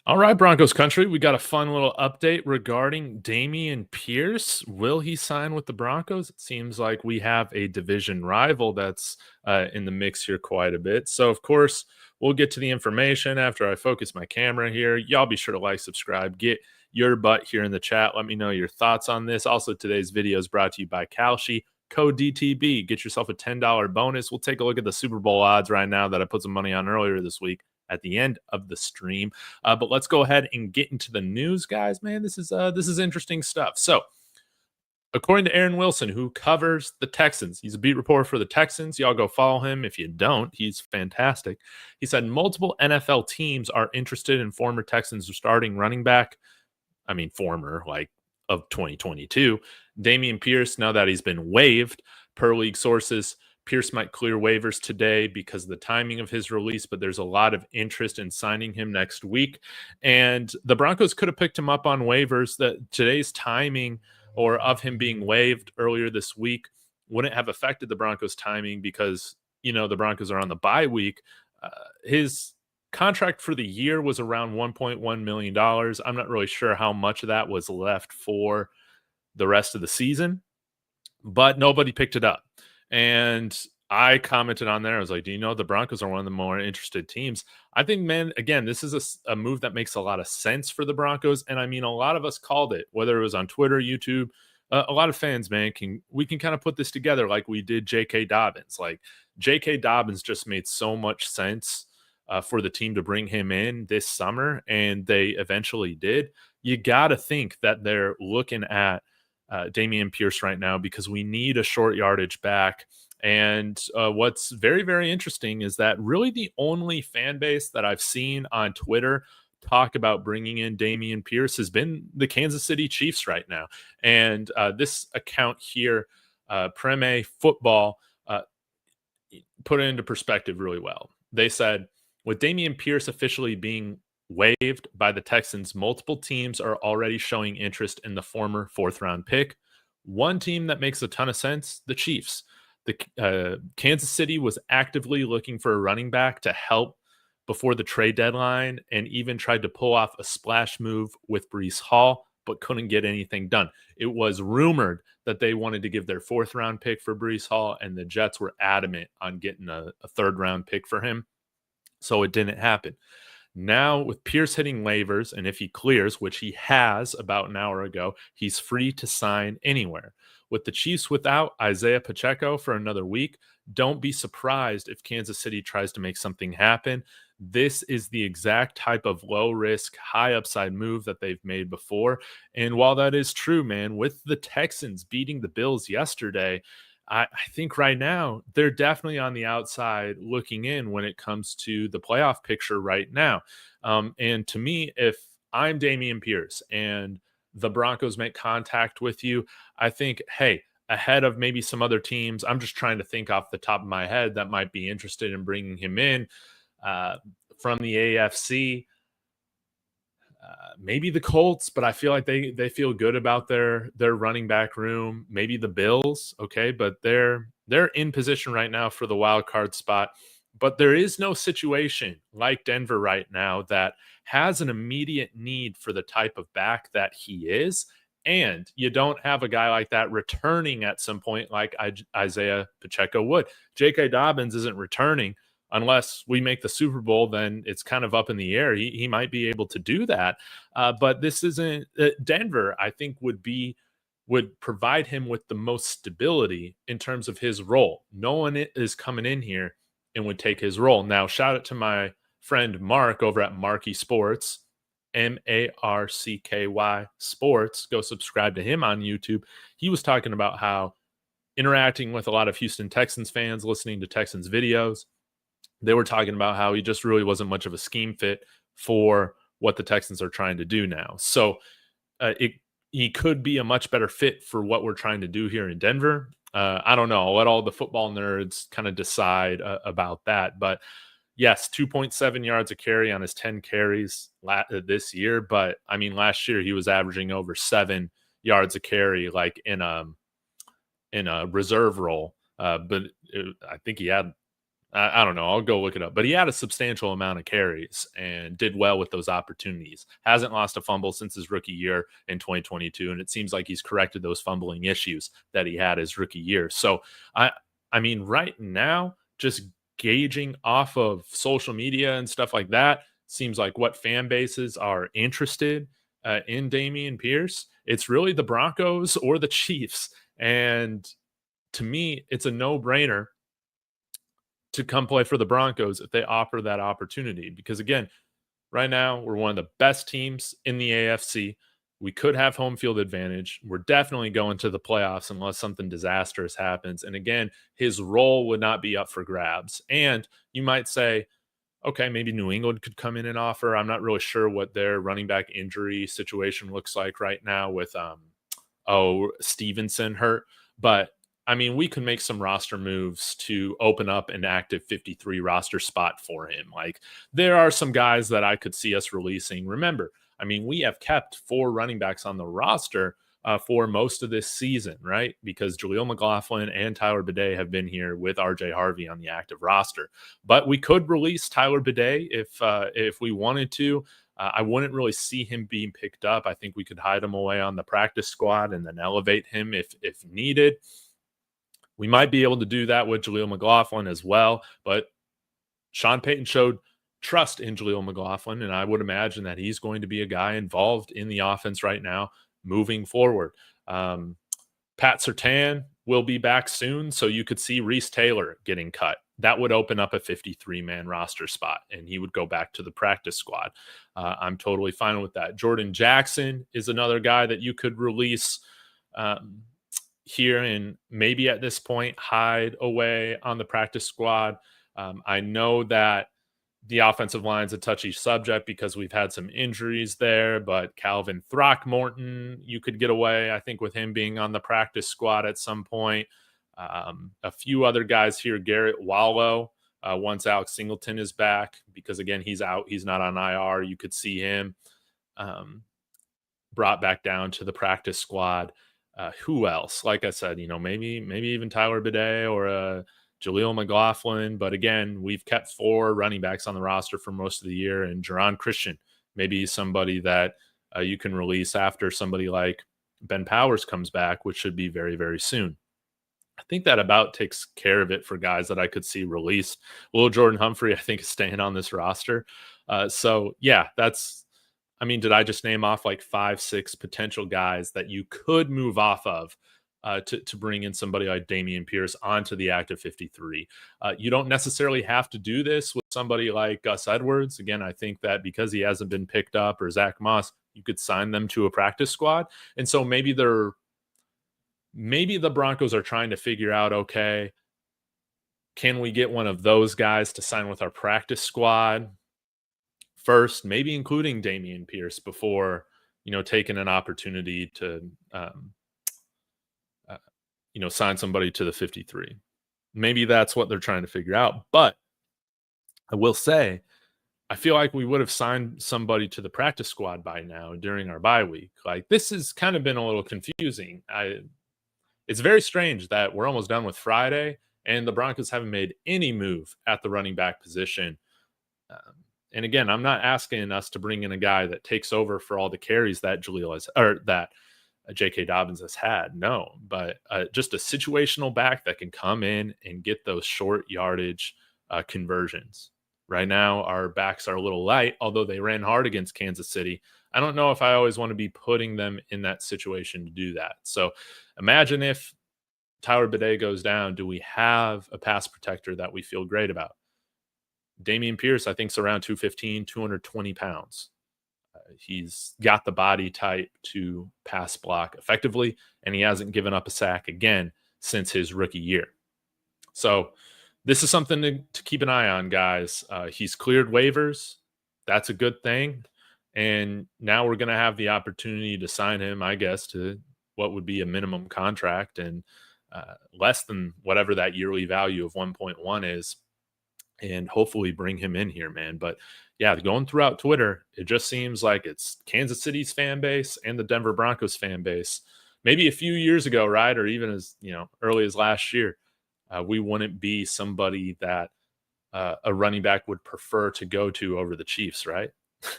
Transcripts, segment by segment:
All right, Broncos country, we got a fun little update regarding Dameon Pierce. Will he sign with the Broncos? It seems like we have a division rival that's in the mix here quite a bit. So, of course, we'll get to the information after I focus my camera here. Y'all be sure to like, subscribe, get your butt here in the chat. Let me know your thoughts on this. Also, today's video is brought to you by Kalshi. Code DTB. Get yourself a $10 bonus. We'll take a look at the Super Bowl odds right now that I put some money on earlier this week at the end of the stream. But let's go ahead and get into the news, guys. Man, this is interesting stuff. So, according to Aaron Wilson, who covers the Texans, he's a beat reporter for the Texans. Y'all go follow him if you don't. He's fantastic. He said multiple NFL teams are interested in former Texans starting running back. I mean, former, like of 2022. Dameon Pierce, now that he's been waived, per league sources, Pierce might clear waivers today because of the timing of his release, but there's a lot of interest in signing him next week. And the Broncos could have picked him up on waivers. That today's timing or of him being waived earlier this week wouldn't have affected the Broncos' timing because, the Broncos are on the bye week. His contract for the year was around $1.1 million. I'm not really sure how much of that was left for the rest of the season, but nobody picked it up. And I commented on there. I was like, do you know the Broncos are one of the more interested teams? I think, man, again, this is a move that makes a lot of sense for the Broncos. And I mean, a lot of us called it, whether it was on Twitter, YouTube, a lot of fans, man, we can kind of put this together like we did J.K. Dobbins. Like J.K. Dobbins just made so much sense for the team to bring him in this summer, and they eventually did. You got to think that they're looking at Dameon Pierce right now because we need a short yardage back. And what's very, very interesting is that really the only fan base that I've seen on Twitter talk about bringing in Dameon Pierce has been the Kansas City Chiefs right now. And this account here, Preme Football, put it into perspective really well. They said, with Dameon Pierce officially being waived by the Texans, multiple teams are already showing interest in the former fourth-round pick. One team that makes a ton of sense, the Chiefs. The Kansas City was actively looking for a running back to help before the trade deadline and even tried to pull off a splash move with Breece Hall, but couldn't get anything done. It was rumored that they wanted to give their fourth-round pick for Breece Hall, and the Jets were adamant on getting a third-round pick for him, so it didn't happen. Now, with Pierce hitting waivers, and if he clears, which he has about an hour ago, he's free to sign anywhere. With the Chiefs without Isaiah Pacheco for another week, don't be surprised if Kansas City tries to make something happen. This is the exact type of low-risk, high-upside move that they've made before. And while that is true, man, with the Texans beating the Bills yesterday, I think right now they're definitely on the outside looking in when it comes to the playoff picture right now. And to me, if I'm Dameon Pierce and the Broncos make contact with you, I think, hey, ahead of maybe some other teams, I'm just trying to think off the top of my head that might be interested in bringing him in from the AFC. Maybe the Colts, but I feel like they feel good about their running back room. Maybe the Bills, okay, but they're in position right now for the wild card spot. But there is no situation like Denver right now that has an immediate need for the type of back that he is. And you don't have a guy like that returning at some point like Isaiah Pacheco would. J.K. Dobbins isn't returning. Unless we make the Super Bowl, then it's kind of up in the air. He might be able to do that. But this isn't Denver, I think, would provide him with the most stability in terms of his role. No one is coming in here and would take his role. Now, shout out to my friend Mark over at Marky Sports, MARCKY Sports. Go subscribe to him on YouTube. He was talking about how interacting with a lot of Houston Texans fans, listening to Texans videos, they were talking about how he just really wasn't much of a scheme fit for what the Texans are trying to do now. So he could be a much better fit for what we're trying to do here in Denver. I don't know. I'll let all the football nerds kind of decide about that. But yes, 2.7 yards a carry on his 10 carries this year. But I mean, last year he was averaging over 7 yards a carry, like in a reserve role. I think he had I don't know. I'll go look it up. But he had a substantial amount of carries and did well with those opportunities. Hasn't lost a fumble since his rookie year in 2022, and it seems like he's corrected those fumbling issues that he had his rookie year. So I mean, right now, just gauging off of social media and stuff like that, seems like what fan bases are interested in Dameon Pierce. It's really the Broncos or the Chiefs, and to me, it's a no-brainer to come play for the Broncos if they offer that opportunity. Because again, right now we're one of the best teams in the AFC. We could have home field advantage. We're definitely going to the playoffs unless something disastrous happens. And again, his role would not be up for grabs. And you might say, okay, maybe New England could come in and offer. I'm not really sure what their running back injury situation looks like right now with Stevenson hurt. But I mean, we can make some roster moves to open up an active 53 roster spot for him. Like, there are some guys that I could see us releasing. Remember, I mean, we have kept 4 running backs on the roster for most of this season, right? Because Jaleel McLaughlin and Tyler Bidet have been here with RJ Harvey on the active roster. But we could release Tyler Bidet if we wanted to. I wouldn't really see him being picked up. I think we could hide him away on the practice squad and then elevate him if needed. We might be able to do that with Jaleel McLaughlin as well, but Sean Payton showed trust in Jaleel McLaughlin, and I would imagine that he's going to be a guy involved in the offense right now moving forward. Pat Surtain will be back soon, so you could see Reese Taylor getting cut. That would open up a 53-man roster spot, and he would go back to the practice squad. I'm totally fine with that. Jordan Jackson is another guy that you could release here and maybe at this point hide away on the practice squad. I know that the offensive line is a touchy subject because we've had some injuries there, but Calvin Throckmorton, you could get away, I think, with him being on the practice squad at some point. A few other guys here, Garrett Wallow, once Alex Singleton is back, because again, he's out, he's not on IR. You could see him brought back down to the practice squad. Who else? Like I said, maybe even Tyler Bidet or Jaleel McLaughlin. But again, we've kept 4 running backs on the roster for most of the year. And Jerron Christian, maybe somebody that you can release after somebody like Ben Powers comes back, which should be very, very soon. I think that about takes care of it for guys that I could see released. Will Jordan Humphrey, I think, is staying on this roster. So, yeah, did I just name off like 5, 6 potential guys that you could move off of to bring in somebody like Dameon Pierce onto the active 53? You don't necessarily have to do this with somebody like Gus Edwards. Again, I think that because he hasn't been picked up, or Zack Moss, you could sign them to a practice squad. And so maybe the Broncos are trying to figure out, okay, can we get one of those guys to sign with our practice squad first, maybe including Dameon Pierce before, taking an opportunity to, sign somebody to the 53. Maybe that's what they're trying to figure out. But I will say, I feel like we would have signed somebody to the practice squad by now during our bye week. Like, this has kind of been a little confusing. It's very strange that we're almost done with Friday and the Broncos haven't made any move at the running back position. And again, I'm not asking us to bring in a guy that takes over for all the carries that J.K. Dobbins has had. No, but just a situational back that can come in and get those short yardage conversions. Right now, our backs are a little light, although they ran hard against Kansas City. I don't know if I always want to be putting them in that situation to do that. So imagine if Tyler Bidet goes down, do we have a pass protector that we feel great about? Dameon Pierce, I think, is around 215, 220 pounds. He's got the body type to pass block effectively, and he hasn't given up a sack again since his rookie year. So this is something to keep an eye on, guys. He's cleared waivers. That's a good thing. And now we're going to have the opportunity to sign him, I guess, to what would be a minimum contract and less than whatever that yearly value of 1.1 is, and hopefully bring him in here, man. But yeah, going throughout Twitter, it just seems like it's Kansas City's fan base and the Denver Broncos fan base. Maybe a few years ago, right, or even as early as last year, we wouldn't be somebody that a running back would prefer to go to over the Chiefs, right?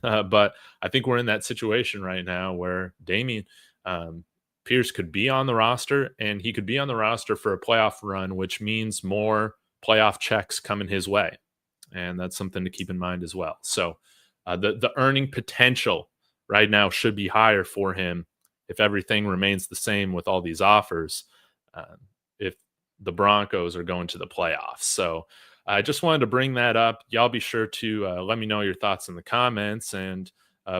But I think we're in that situation right now where Dameon Pierce could be on the roster, and he could be on the roster for a playoff run, which means more playoff checks coming his way, and that's something to keep in mind as well. So the earning potential right now should be higher for him if everything remains the same with all these offers. If the Broncos are going to the playoffs, so I just wanted to bring that up. Y'all be sure to let me know your thoughts in the comments. And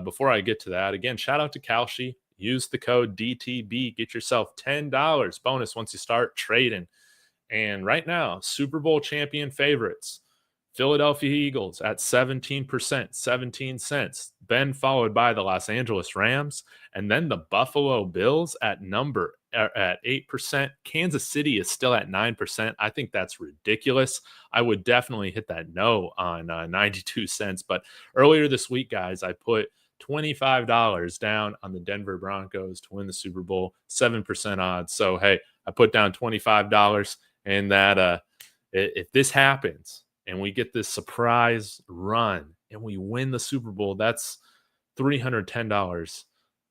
before I get to that, again, shout out to Kalshi. Use the code DTB. Get yourself $10 bonus once you start trading. And right now, Super Bowl champion favorites, Philadelphia Eagles at 17%, 17 cents, then followed by the Los Angeles Rams, and then the Buffalo Bills at 8%. Kansas City is still at 9%. I think that's ridiculous. I would definitely hit that no on 92 cents. But earlier this week, guys, I put $25 down on the Denver Broncos to win the Super Bowl, 7% odds. So, hey, I put down $25, and that if this happens, and we get this surprise run and we win the Super Bowl, that's $310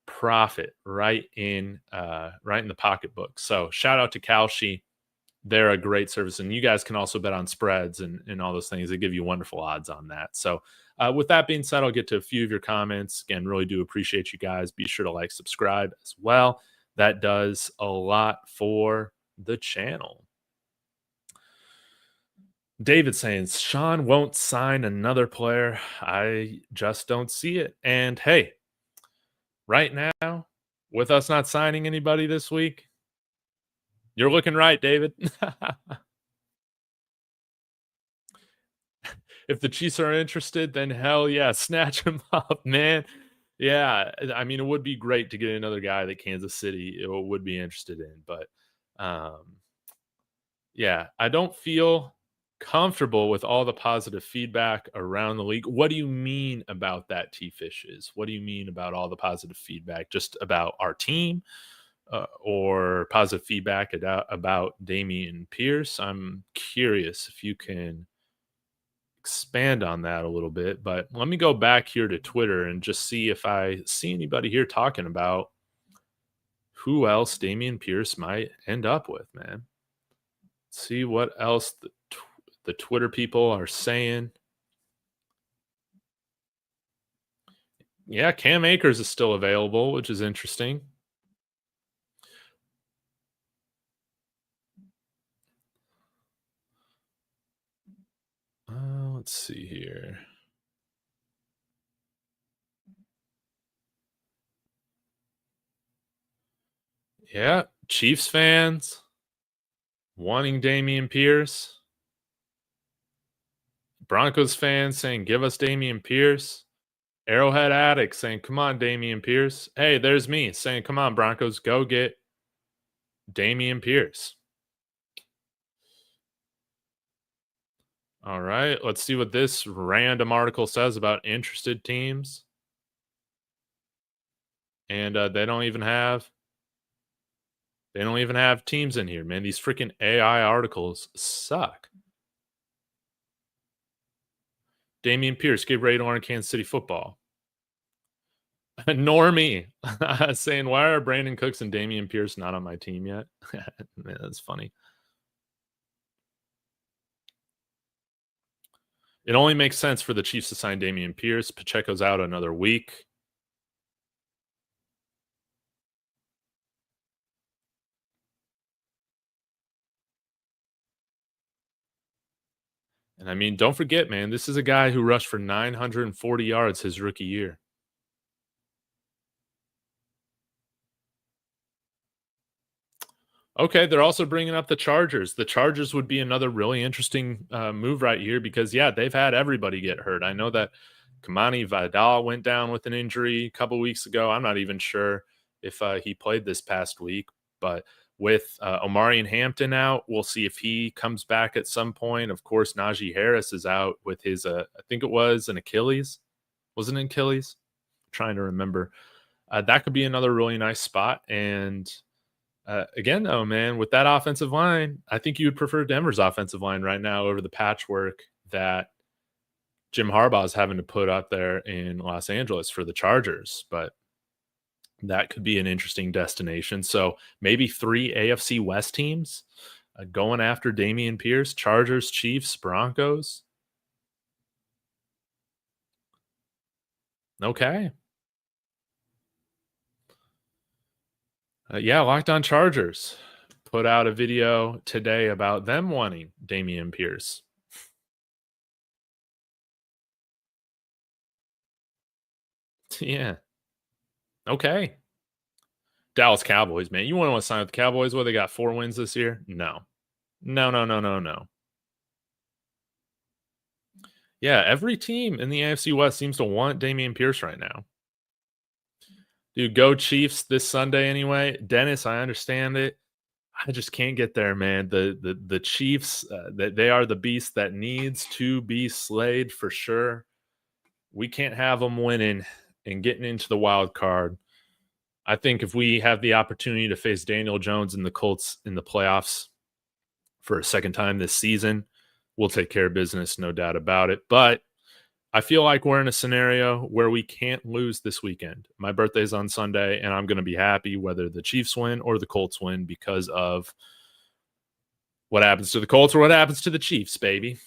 profit right in the pocketbook. So shout out to Kalshi. They're a great service. And you guys can also bet on spreads and all those things. They give you wonderful odds on that. So with that being said, I'll get to a few of your comments. Again, really do appreciate you guys. Be sure to like, subscribe as well. That does a lot for the channel. David saying Sean won't sign another player. I just don't see it. And hey, right now, with us not signing anybody this week, you're looking right, David. If the Chiefs are interested, then hell yeah, snatch him up, man. Yeah, I mean, it would be great to get another guy that Kansas City would be interested in. But yeah, I don't feel comfortable with all the positive feedback around the league. What do you mean about that, T-Fishes? What do you mean about all the positive feedback? Just about our team or positive feedback about Dameon Pierce? I'm curious if you can expand on that a little bit. But let me go back here to Twitter and just see if I see anybody here talking about who else Dameon Pierce might end up with, man. See what else the Twitter people are saying. Yeah, Cam Akers is still available, which is interesting. Let's see here. Yeah, Chiefs fans wanting Dameon Pierce. Broncos fans saying, give us Dameon Pierce. Arrowhead Addict saying, come on, Dameon Pierce. Hey, there's me saying, come on, Broncos, go get Dameon Pierce. All right, let's see what this random article says about interested teams. And they don't even have teams in here, man. These freaking AI articles suck. Dameon Pierce, get ready to learn Kansas City football. Normie saying, why are Brandon Cooks and Dameon Pierce not on my team yet? Man, that's funny. It only makes sense for the Chiefs to sign Dameon Pierce. Pacheco's out another week. And I mean, don't forget, man, this is a guy who rushed for 940 yards his rookie year. Okay, they're also bringing up the Chargers. The Chargers would be another really interesting move right here because, yeah, they've had everybody get hurt. I know that Kamani Vidal went down with an injury a couple weeks ago. I'm not even sure if he played this past week, but with Omari and Hampton out, we'll see if he comes back at some point. Of course, Najee Harris is out with his, I think it was an Achilles. Was it an Achilles? I'm trying to remember. That could be another really nice spot. And again, though, man, with that offensive line, I think you would prefer Denver's offensive line right now over the patchwork that Jim Harbaugh is having to put up there in Los Angeles for the Chargers, but that could be an interesting destination. So maybe 3 AFC West teams going after Dameon Pierce: Chargers, Chiefs, Broncos. Okay. Yeah, Locked On Chargers put out a video today about them wanting Dameon Pierce. Yeah. Okay. Dallas Cowboys, man. You want to sign with the Cowboys? What, they got 4 wins this year? No. No, no, no, no, no. Yeah, every team in the AFC West seems to want Dameon Pierce right now. Dude, go Chiefs this Sunday anyway. Dennis, I understand it. I just can't get there, man. The Chiefs, they are the beast that needs to be slayed for sure. We can't have them winning and getting into the wild card. I think if we have the opportunity to face Daniel Jones and the Colts in the playoffs for a second time this season, we'll take care of business, no doubt about it. But I feel like we're in a scenario where we can't lose this weekend. My birthday's on Sunday, and I'm going to be happy whether the Chiefs win or the Colts win because of what happens to the Colts or what happens to the Chiefs, baby.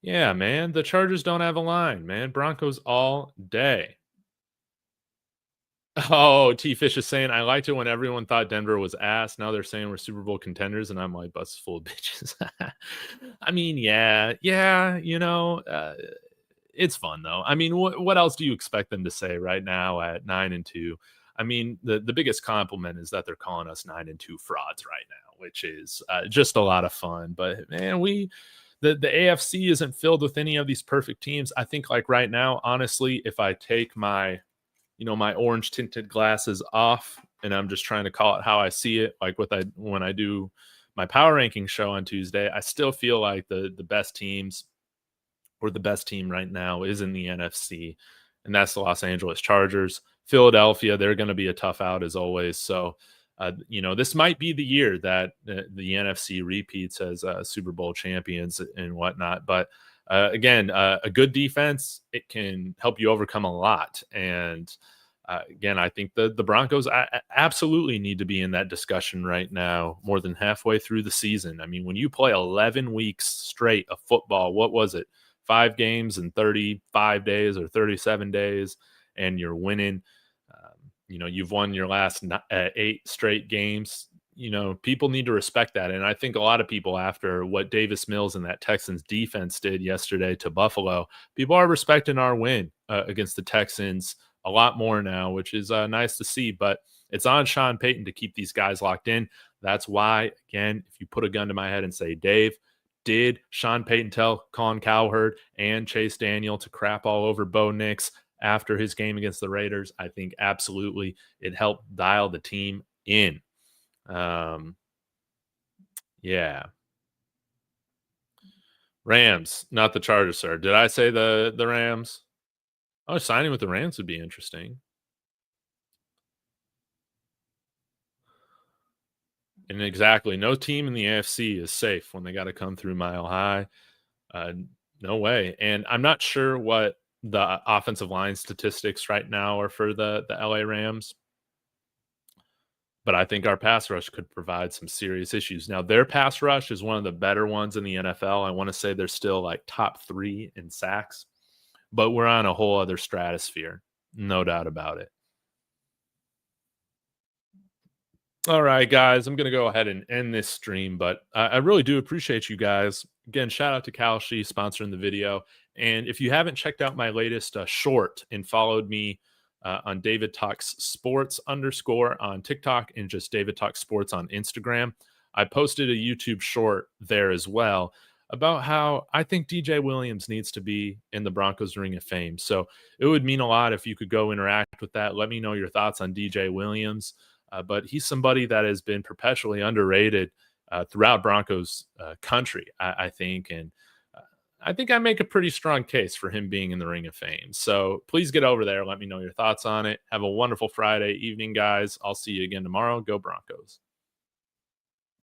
Yeah, man. The Chargers don't have a line, man. Broncos all day. Oh, T Fish is saying, I liked it when everyone thought Denver was ass. Now they're saying we're Super Bowl contenders, and I'm like, bus full of bitches. I mean, yeah, it's fun though. I mean, what else do you expect them to say right now at 9-2? I mean, the biggest compliment is that they're calling us 9-2 frauds right now, which is just a lot of fun. But man, the AFC isn't filled with any of these perfect teams. I think like right now, honestly, if I take my my orange tinted glasses off and I'm just trying to call it how I see it, like when I do my power ranking show on Tuesday, I still feel like the best teams, or the best team right now, is in the NFC, and that's the Los Angeles Chargers. Philadelphia, they're going to be a tough out as always. So, this might be the year that the NFC repeats as Super Bowl champions and whatnot. But again, a good defense, it can help you overcome a lot. And again, I think the Broncos absolutely need to be in that discussion right now, more than halfway through the season. I mean, when you play 11 weeks straight of football, what was it? 5 games in 35 days or 37 days, and you're winning. You've won your last 8 straight games. People need to respect that. And I think a lot of people, after what Davis Mills and that Texans defense did yesterday to Buffalo, people are respecting our win against the Texans a lot more now, which is nice to see. But it's on Sean Payton to keep these guys locked in. That's why, again, if you put a gun to my head and say, Dave, did Sean Payton tell Colin Cowherd and Chase Daniel to crap all over Bo Nix after his game against the Raiders? I think absolutely it helped dial the team in. Yeah. Rams, not the Chargers, sir. Did I say the Rams? Oh, signing with the Rams would be interesting. And exactly, no team in the AFC is safe when they got to come through Mile High. No way. And I'm not sure what the offensive line statistics right now are for the LA Rams, but I think our pass rush could provide some serious issues. Now, their pass rush is one of the better ones in the NFL. I want to say they're still like top 3 in sacks, but we're on a whole other stratosphere. No doubt about it. All right, guys, I'm going to go ahead and end this stream, but I really do appreciate you guys. Again, shout out to Kalshi sponsoring the video. And if you haven't checked out my latest short and followed me on David Talks Sports _ on TikTok and just David Talks Sports on Instagram, I posted a YouTube short there as well about how I think DJ Williams needs to be in the Broncos Ring of Fame. So it would mean a lot if you could go interact with that. Let me know your thoughts on DJ Williams. But he's somebody that has been perpetually underrated throughout Broncos country, I think. And I think I make a pretty strong case for him being in the Ring of Fame. So please get over there. Let me know your thoughts on it. Have a wonderful Friday evening, guys. I'll see you again tomorrow. Go Broncos.